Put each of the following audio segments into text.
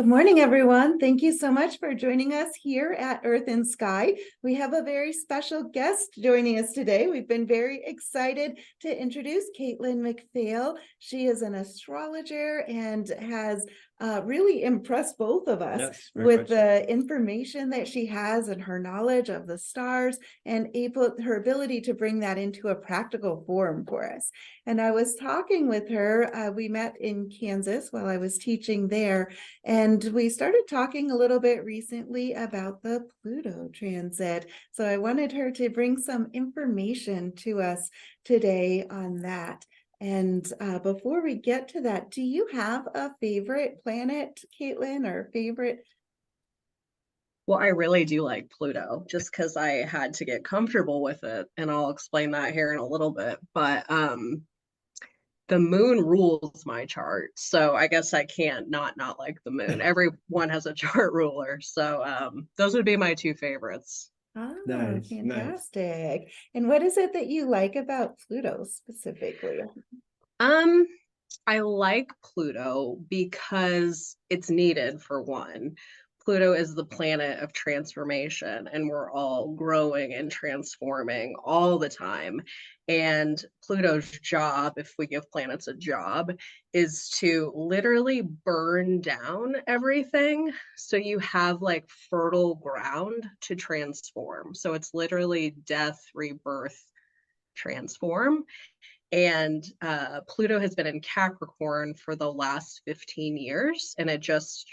Good morning, everyone. Thank you so much for joining us here at Earth and Sky. We have a very special guest joining us today. We've been very excited to introduce Caitlin McPhail. She is an astrologer and has really impressed both of us with the information that she has and her knowledge of the stars and her ability to bring that into a practical form for us. And I was talking with her, we met in Kansas while I was teaching there, and we started talking a little bit recently about the Pluto transit. So I wanted her to bring some information to us today on that. And before we get to that, do you have a favorite planet, Caitlin, or favorite? Well, I really do like Pluto just because I had to get comfortable with it, and I'll explain that here in a little bit. But the moon rules my chart, so I guess I can't not like the moon. Everyone has a chart ruler, so those would be my two favorites. Oh, Nice. fantastic. And what is it that you like about Pluto specifically? Um, I like Pluto because it's needed for one. Pluto is the planet of transformation, and we're all growing and transforming all the time. And Pluto's job, if we give planets a job, is to literally burn down everything so you have like fertile ground to transform. So it's literally death, rebirth, transform. And Pluto has been in Capricorn for the last 15 years, and it just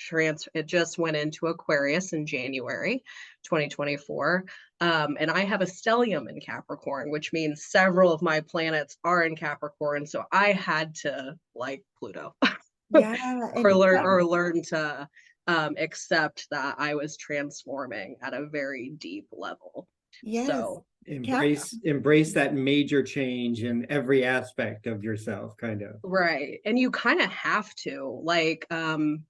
went into Aquarius in January 2024. And I have a stellium in Capricorn, which means several of my planets are in Capricorn. So I had to like Pluto. Yeah, or learn to accept that I was transforming at a very deep level. yes. So embrace that major change in every aspect of yourself, kind of. right. And you kind of have to, like, during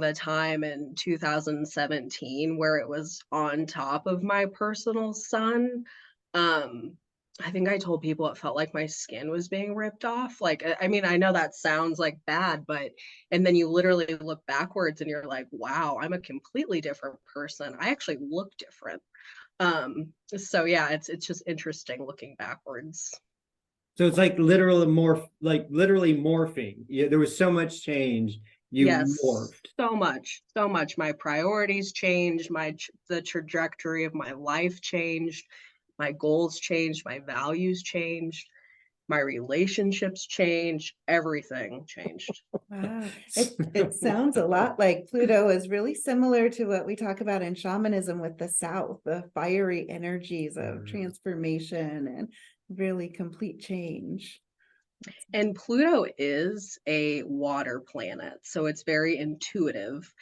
the time in 2017 where it was on top of my personal sun, I think I told people it felt like my skin was being ripped off. Like, I mean, I know that sounds like bad, but, and then you literally look backwards and you're like, wow, I'm a completely different person. I actually look different. So yeah, it's just interesting looking backwards. So it's like literally morphing. Yeah, there was so much change. You Yes, morphed. so much. My priorities changed, the trajectory of my life changed, my goals changed, my values changed, my relationships changed, everything changed. Wow. It sounds a lot like Pluto is really similar to what we talk about in shamanism with the South, the fiery energies of transformation and really complete change. And Pluto is a water planet, so it's very intuitive.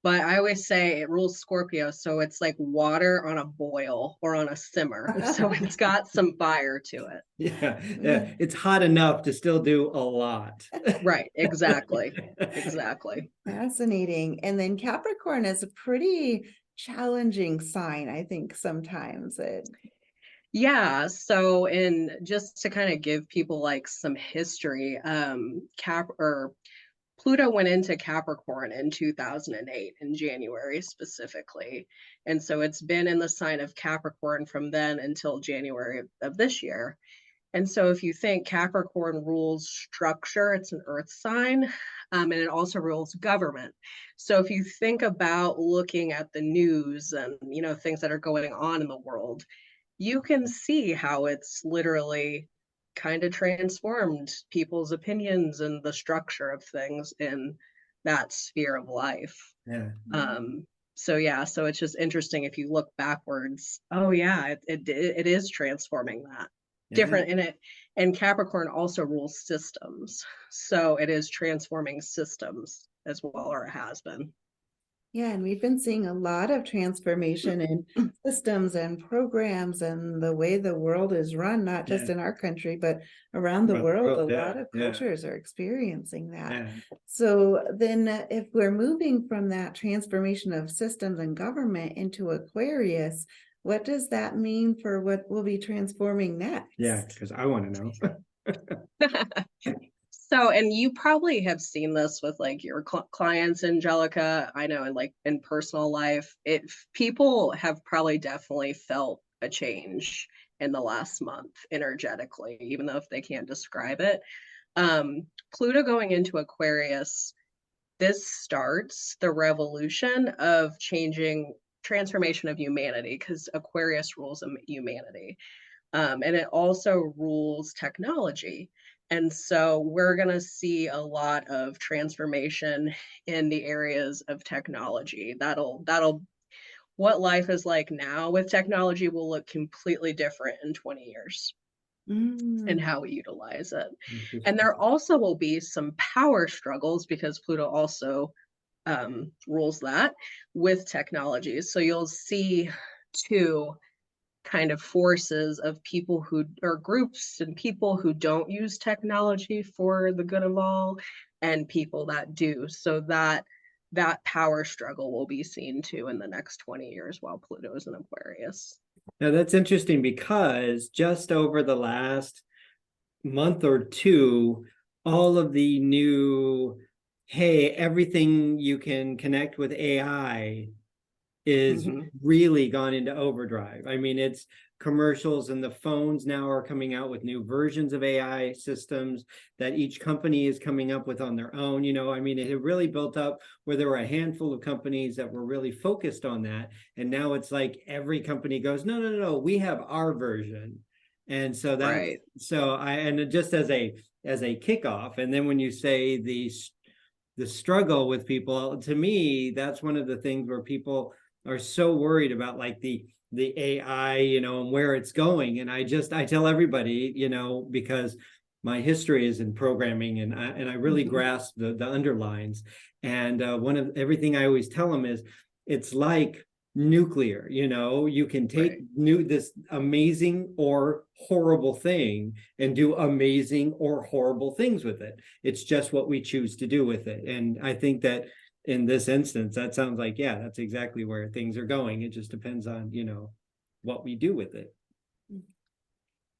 But I always say it rules Scorpio, so it's like water on a boil or on a simmer. So it's got some fire to it. Yeah. It's hot enough to still do a lot. Right, exactly. Exactly. Fascinating. And then Capricorn is a pretty challenging sign, I think, sometimes. Yeah, so in just to kind of give people like some history, Pluto went into Capricorn in 2008 in January specifically. And so it's been in the sign of Capricorn from then until January of this year. And so if you think Capricorn rules structure, it's an earth sign, and it also rules government. So if you think about looking at the news and, things that are going on in the world, you can see how it's literally kind of transformed people's opinions and the structure of things in that sphere of life. Yeah. So yeah, so it's just interesting if you look backwards. Oh yeah, it is transforming that. Different in it. And Capricorn also rules systems. So it is transforming systems as well, or it has been. Yeah, and we've been seeing a lot of transformation in systems and programs and the way the world is run, not just in our country, but around the world. A lot of cultures are experiencing that. So then if we're moving from that transformation of systems and government into Aquarius, what does that mean for what we'll be transforming next? Yeah, because I want to know. So, and you probably have seen this with like your clients, Angelica. I know, in like in personal life, people have probably definitely felt a change in the last month energetically, even though if they can't describe it. Pluto going into Aquarius, this starts the revolution of transformation of humanity, because Aquarius rules humanity. And it also rules technology. And so we're going to see a lot of transformation in the areas of technology. What life is like now with technology will look completely different in 20 years and how we utilize it. And there also will be some power struggles, because Pluto also rules that with technology. So you'll see two kind of forces of people who or groups and people who don't use technology for the good of all, and people that do. So that power struggle will be seen too in the next 20 years while Pluto is in Aquarius. Now that's interesting, because just over the last month or two, all of the new, hey, everything you can connect with AI is really gone into overdrive. I mean, it's commercials, and the phones now are coming out with new versions of AI systems that each company is coming up with on their own. I mean, it had really built up where there were a handful of companies that were really focused on that. And now it's like every company goes, no, no, no, no, we have our version. And so that's Right. and just as a kickoff, and then when you say the struggle with people, to me, that's one of the things where people are so worried about, like the AI, and where it's going. And I tell everybody, because my history is in programming, and I really grasp the underlines. And one of everything I always tell them is, it's like nuclear. You can take this amazing or horrible thing and do amazing or horrible things with it. It's just what we choose to do with it. And I think that in this instance, that sounds like, yeah, that's exactly where things are going. It just depends on, what we do with it.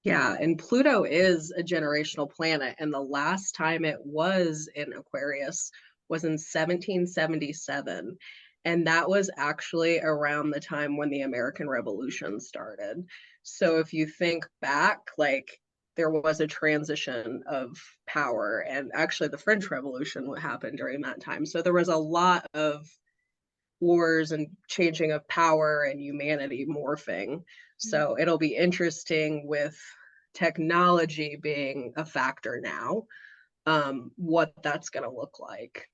Yeah, and Pluto is a generational planet, and the last time it was in Aquarius was in 1777. And that was actually around the time when the American Revolution started. So if you think back, like there was a transition of power, and actually the French Revolution happened during that time. So there was a lot of wars and changing of power and humanity morphing. So it'll be interesting with technology being a factor now, what that's going to look like.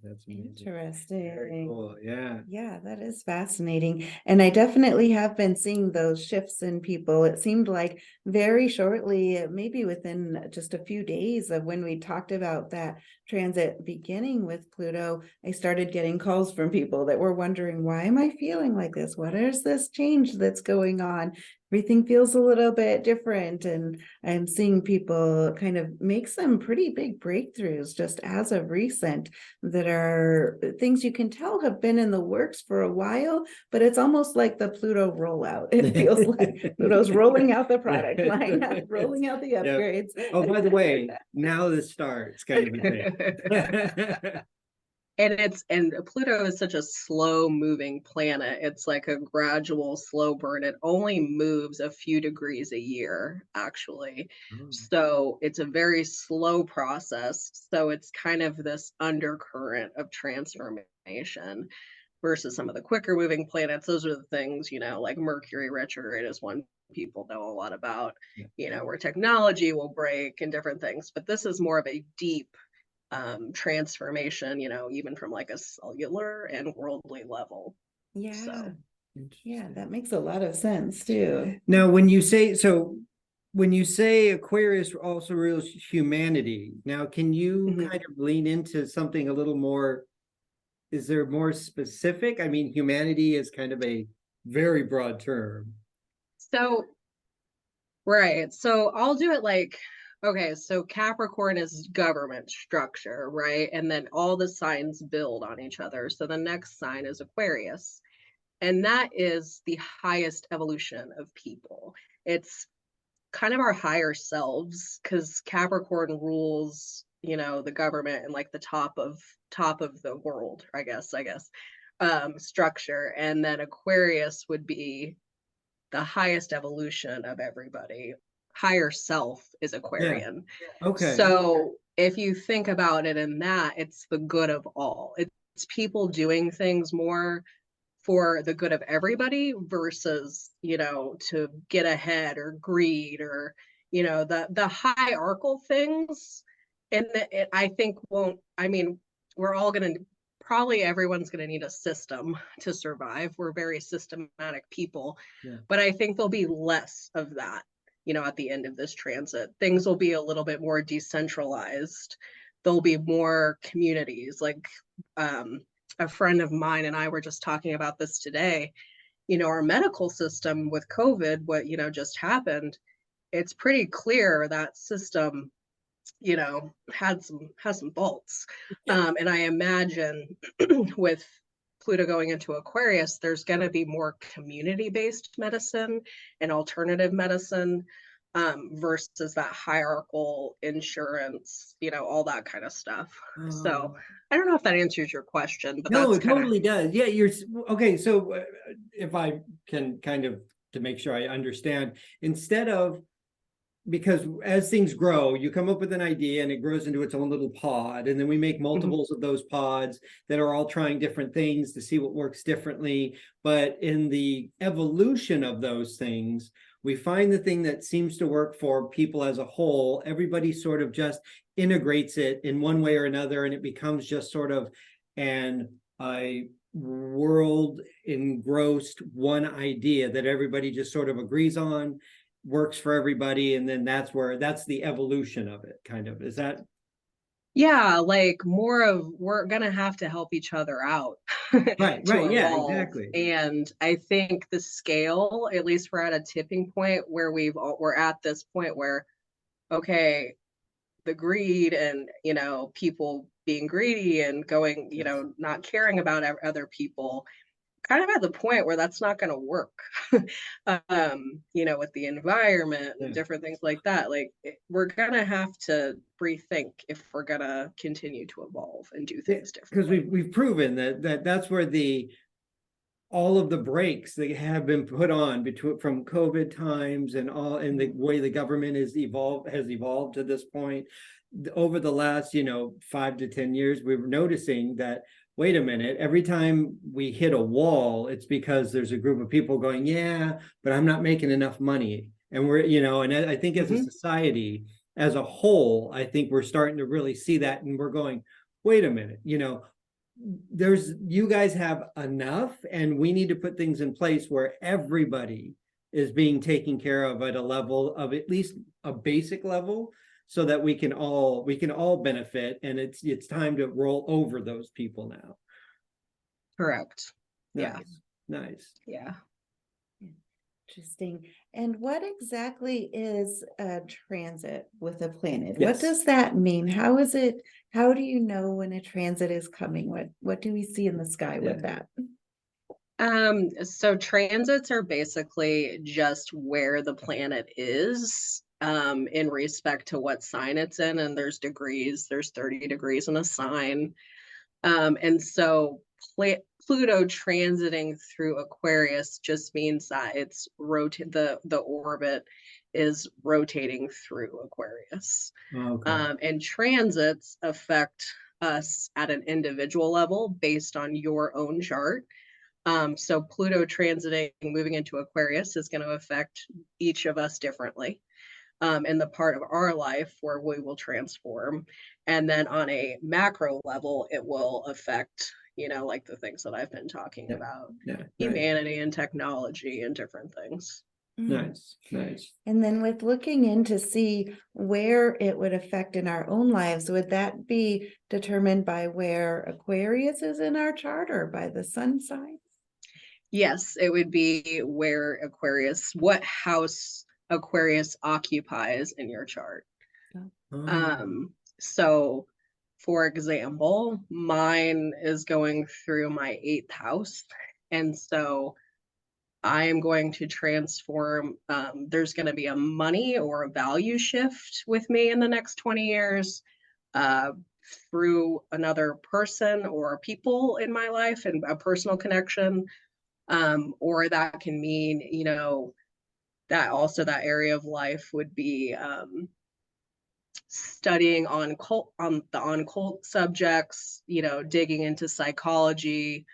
That's amazing. Interesting. Very cool. Yeah, that is fascinating. And I definitely have been seeing those shifts in people. It seemed like very shortly, maybe within just a few days of when we talked about that transit beginning with Pluto, I started getting calls from people that were wondering, why am I feeling like this? What is this change that's going on? Everything feels a little bit different. And I'm seeing people kind of make some pretty big breakthroughs just as of recent, that are things you can tell have been in the works for a while, but it's almost like the Pluto rollout. It feels like Pluto's rolling out the product line, rolling out the upgrades. Oh, by the way, now this starts, kind of a thing. And Pluto is such a slow moving planet. It's like a gradual slow burn. It only moves a few degrees a year, actually. So it's a very slow process. So it's kind of this undercurrent of transformation versus some of the quicker moving planets. Those are the things, like Mercury retrograde is one people know a lot about, where technology will break and different things. But this is more of a deep transformation, even from like a cellular and worldly level. Yeah. Yeah, that makes a lot of sense too. Now, when you say Aquarius also rules humanity, now can you kind of lean into something a little more? Is there more specific? I mean, humanity is kind of a very broad term. So, right. So I'll do it like, okay, so Capricorn is government structure, right? And then all the signs build on each other. So the next sign is Aquarius. And that is the highest evolution of people. It's kind of our higher selves, because Capricorn rules, the government and like the top of the world, I guess, structure. And then Aquarius would be the highest evolution of everybody. Higher self is Yeah. Aquarian. Okay. So if you think about it in that, it's the good of all. It's people doing things more for the good of everybody versus, to get ahead or greed or, the hierarchical things. And I think won't, I mean, we're all going to, probably everyone's going to need a system to survive. We're very systematic people, Yeah. but I think there'll be less of that, at the end of this transit. Things will be a little bit more decentralized. There'll be more communities, like a friend of mine and I were just talking about this today. Our medical system with COVID, what, just happened, it's pretty clear that system, has some faults. Yeah. And I imagine with Pluto going into Aquarius, there's going to be more community-based medicine and alternative medicine, versus that hierarchical insurance, all that kind of stuff. So I don't know if that answers your question, but No, that's it kind of, totally does. Yeah, okay. So if I can kind of, to make sure I understand, instead of, because as things grow, you come up with an idea and it grows into its own little pod, and then we make multiples of those pods that are all trying different things to see what works differently. But in the evolution of those things, we find the thing that seems to work for people as a whole. Everybody sort of just integrates it in one way or another, and it becomes just sort of a world engrossed one idea that everybody just sort of agrees on, works for everybody, and then that's the evolution of it, kind of. Is that? yeah, like more of, we're gonna have to help each other out Right, to yeah, evolve. exactly. And I think the scale, at least we're at a tipping point where we're at this point where, okay, the greed and, people being greedy and going, Yes. not caring about other people, kind of at the point where that's not going to work. With the environment and Yeah. different things like that. Like, we're gonna have to rethink if we're gonna continue to evolve and do things Because differently. we've proven that's where all of the breaks that have been put on between, from COVID times and all, and the way the government has evolved to this point over the last 5 to 10 years. We're noticing that, wait a minute, every time we hit a wall, it's because there's a group of people going, yeah, but I'm not making enough money. And and I think as a society as a whole, I think we're starting to really see that, and we're going, wait a minute, you guys have enough, and we need to put things in place where everybody is being taken care of at a level of, at least a basic level, so that we can all benefit. And it's time to roll over those people now. Correct. Nice. Yeah. Nice. Yeah. Interesting. And what exactly is a transit with a planet? Yes. What does that mean? How do you know when a transit is coming? What do we see in the sky with that? So transits are basically just where the planet is, in respect to what sign it's in, and there's 30 degrees in a sign. And so Pluto transiting through Aquarius just means that it's the orbit is rotating through Aquarius. Okay. And transits affect us at an individual level based on your own chart. So Pluto transiting, moving into Aquarius, is going to affect each of us differently, in the part of our life where we will transform. And then on a macro level, it will affect, like the things that I've been talking about, humanity and technology and different things. Nice. And then with looking in to see where it would affect in our own lives, would that be determined by where Aquarius is in our chart or by the sun sign? Yes, it would be where what house Aquarius occupies in your chart. So for example, mine is going through my 8th house. And so I am going to transform. There's going to be a money or a value shift with me in the next 20 years uh, through another person or people in my life and a personal connection. Or that can mean, that also that area of life would be studying on occult subjects, digging into psychology,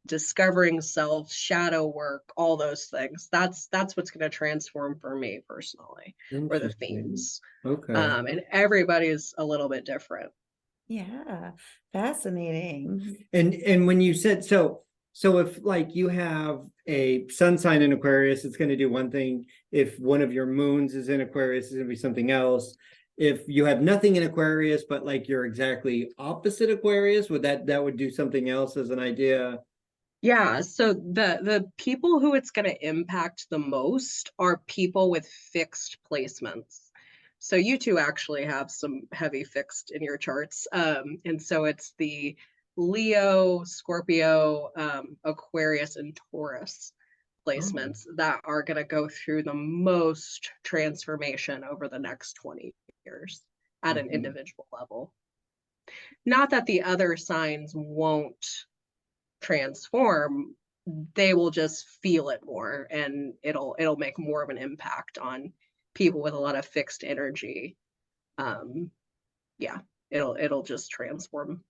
discovering self, shadow work, all those things. That's what's going to transform for me personally, or the Interesting. themes. Okay. And everybody's a little bit different. Yeah, fascinating. And when you said so if like you have a sun sign in Aquarius, it's going to do one thing. If one of your moons is in Aquarius, it's going to be something else. If you have nothing in Aquarius, but like you're exactly opposite Aquarius, would that would do something else as an idea? Yeah, so the people who it's going to impact the most are people with fixed placements. So you two actually have some heavy fixed in your charts. And so it's the Leo, Scorpio, Aquarius, and Taurus Oh, placements that are going to go through the most transformation over the next 20 years at an mhm. individual level. Not that the other signs won't transform, they will just feel it more, and it'll make more of an impact on people with a lot of fixed energy. um yeah, it'll just transform.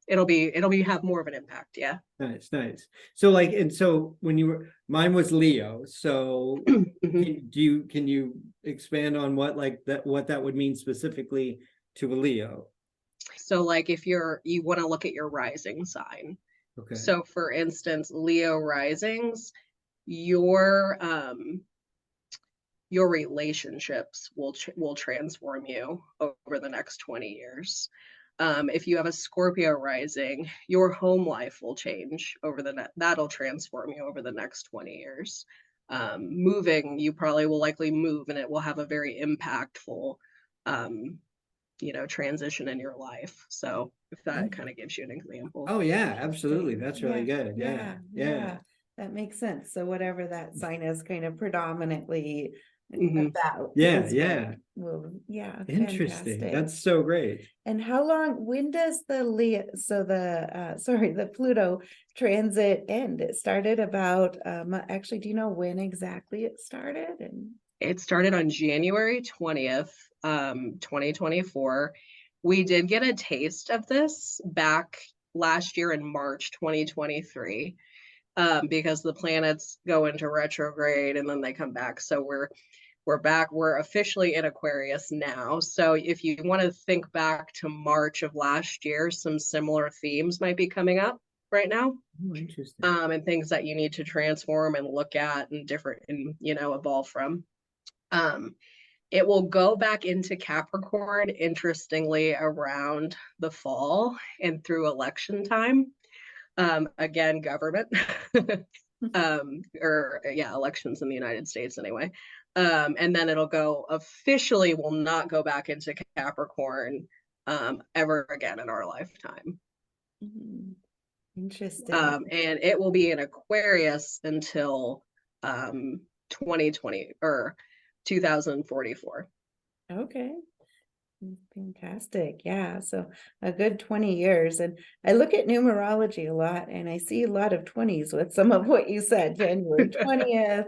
It'll be have more of an impact. Yeah. Nice, nice. So like, and so when you were, mine was Leo. So Mhm. can you expand on what that would mean specifically to a Leo? So like if you want to look at your rising sign, Okay. so for instance, Leo risings, your your relationships will transform you over the next 20 years. If you have a Scorpio rising, your home life will change that'll transform you over the next 20 years. Moving, you probably will likely move, and it will have a very impactful, um, transition in your life. So if that kind of gives you an example. Oh yeah, absolutely. Interesting. That's really Yeah, good. Yeah, yeah, yeah. yeah. That makes sense. So whatever that sign is kind of predominantly Mhm. about Yeah, is what yeah. will, yeah, Interesting. fantastic. That's so great. And when does the Leo, so sorry, the Pluto transit end? It started about, actually, do you know when exactly it started? And It started on January 20th, 2024. We did get a taste of this back last year in March 2023, because the planets go into retrograde and then they come back. So we're back. We're officially in Aquarius now. So if you want to think back to March of last year, some similar themes might be coming up right now, Oh, interesting. and things that you need to transform and look at and different and evolve from. Um, it will go back into Capricorn, interestingly, around the fall and through election time. Again, government, or yeah, elections in the United States anyway. And then it'll go officially, will not go back into Capricorn ever again in our lifetime. Mhm. Interesting. And it will be in Aquarius until 2020 or 2044. Okay. Fantastic. Yeah. So a good 20 years. And I look at numerology a lot and I see a lot of 20s with some of what you said, January 20th,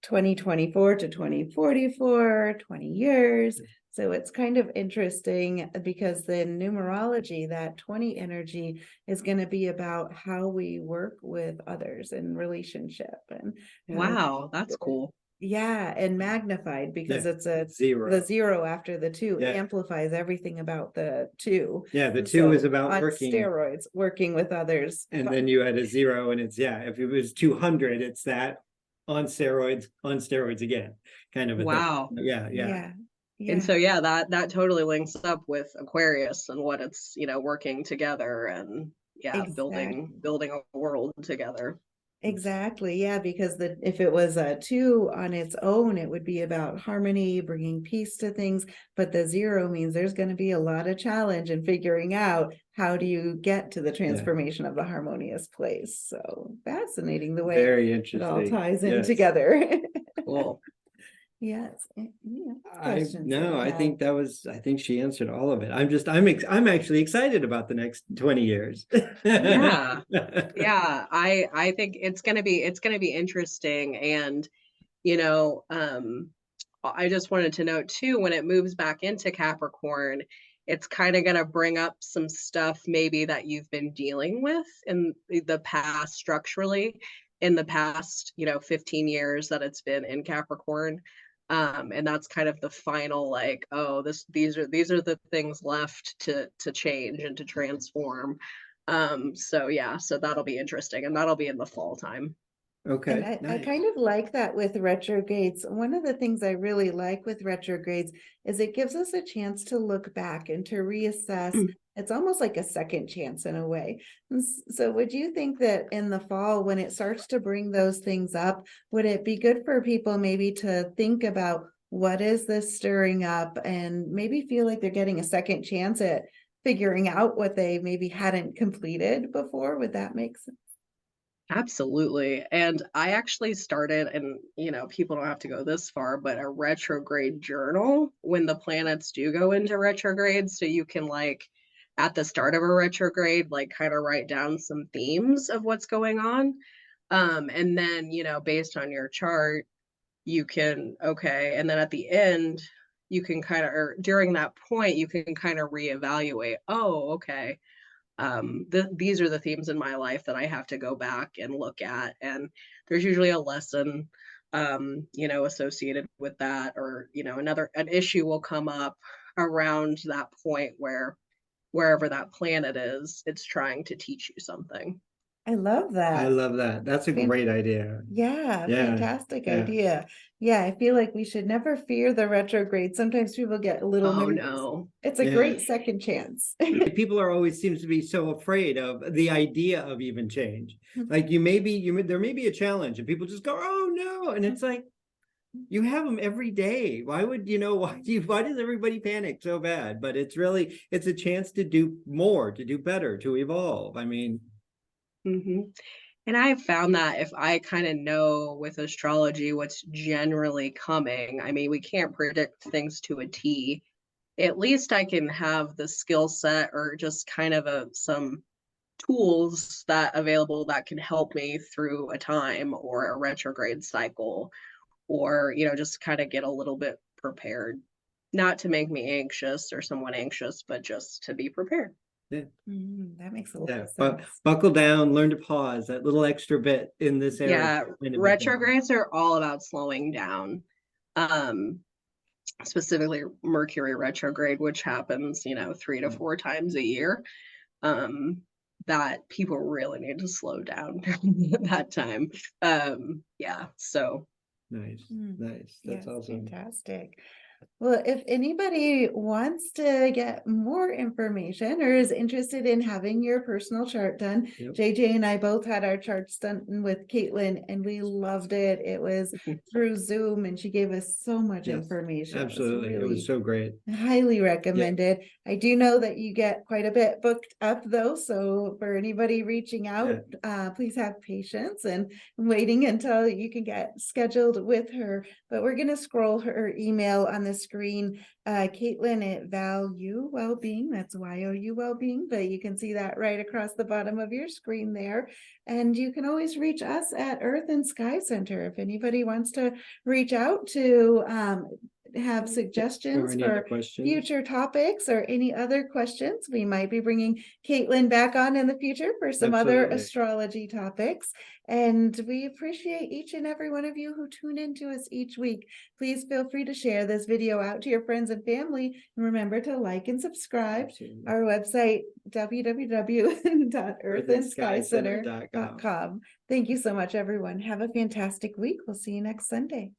2024 to 2044, 20 years. So it's kind of interesting because the numerology, that 20 energy is going to be about how we work with others in relationship and how, Wow, that's cool. yeah, and magnified because Yeah. it's the Zero. zero after the two Yeah. amplifies everything about the two. Yeah, the two So is about on working. steroids, working with others. And then you add a zero and it's, yeah, if it was 200, it's that on steroids again, kind of a thing. Wow. Yeah, yeah. Yeah, And yeah, so yeah, that totally links up with Aquarius and what it's, working together and yeah, exactly. building a world together. Exactly. Yeah, because if it was a 2 on its own, it would be about harmony, bringing peace to things. But the 0 means there's going to be a lot of challenge in figuring out how do you get to the transformation of the harmonious place. So fascinating the way Very it all interesting. ties in Yes. together. Cool. Yes. Any I questions no, that I you have? think I think she answered all of it. I'm actually excited about the next 20 years. Yeah. Yeah. I think it's gonna be interesting. And you know, I just wanted to note too, when it moves back into Capricorn, it's kind of going to bring up some stuff maybe that you've been dealing with in the past structurally, in the past, 15 years that it's been in Capricorn. And that's kind of the final, like, oh, these are the things left to change and to transform. So yeah, so that'll be interesting, and that'll be in the fall time. And Okay, I nice. kind of like that with retrogrades. One of the things I really like with retrogrades is it gives us a chance to look back and to reassess. It's almost like a second chance in a way. So would you think that in the fall, when it starts to bring those things up, would it be good for people maybe to think about what is this stirring up and maybe feel like they're getting a second chance at figuring out what they maybe hadn't completed before? Would that make sense? Absolutely. And I actually started, and people don't have to go this far, but a retrograde journal when the planets do go into retrograde. So you can, like, at the start of a retrograde, like, kind of write down some themes of what's going on. And then, based on your chart, you can, okay. And then at the end, you can kind of, or during that point, you can kind of reevaluate. Oh, okay, these are the themes in my life that I have to go back and look at. And there's usually a lesson, associated with that, or, an issue will come up around that point where wherever that planet is, it's trying to teach you something. I love I that. love that. That's a great idea. Yeah, Yeah, fantastic yeah. idea. Yeah, I feel like we should never fear the retrograde. Sometimes people get a little Oh nervous. no. It's a Yeah. great second chance. People are always seems to be so afraid of the idea of even change. Like there may be a challenge and people just go, oh no. And it's like, you have them every day. Why would why does everybody panic so bad? But it's a chance to do more, to do better, to evolve. I mean, Hmm. And I have found that if I kind of know with astrology what's generally coming, I mean, we can't predict things to a T. At least I can have the skill set, or just kind of some tools that available that can help me through a time or a retrograde cycle, or just kind of get a little bit prepared, not to make me anxious or someone anxious, but just to be prepared. yeah. That makes a lot Yeah, of but sense. buckle down, learn to pause, that little extra bit in this area. Yeah, retrogrades are all about slowing down. um Specifically Mercury retrograde, which happens 3 to 4 times a year. um that people really need to slow down during that time. Yeah, so Nice, Mm, nice. That's Yes, awesome. fantastic. Well, if anybody wants to get more information or is interested in having your personal chart done, Yep. JJ and I both had our charts done with Caitlin and we loved it. It was through Zoom and she gave us so much Yes, information. absolutely. It was so great. Highly recommended. I do know that you get quite a bit booked up though. So for anybody reaching out, please have patience and waiting until you can get scheduled with her. But we're going to scroll her email on the screen. Caitlin at Value Wellbeing. That's YOU Wellbeing, but you can see that right across the bottom of your screen there. And you can always reach us at Earth and Sky Center. If anybody wants to reach out to have suggestions for future topics or any other questions, we might be bringing Caitlin back on in the future for some other astrology topics. And we appreciate each and every one of you who tune into us each week. Please feel free to share this video out to your friends and family. And remember to like and subscribe. Absolutely. Our website, www.earthandskycenter.com. Thank you so much, everyone. Have a fantastic week. We'll see you next Sunday.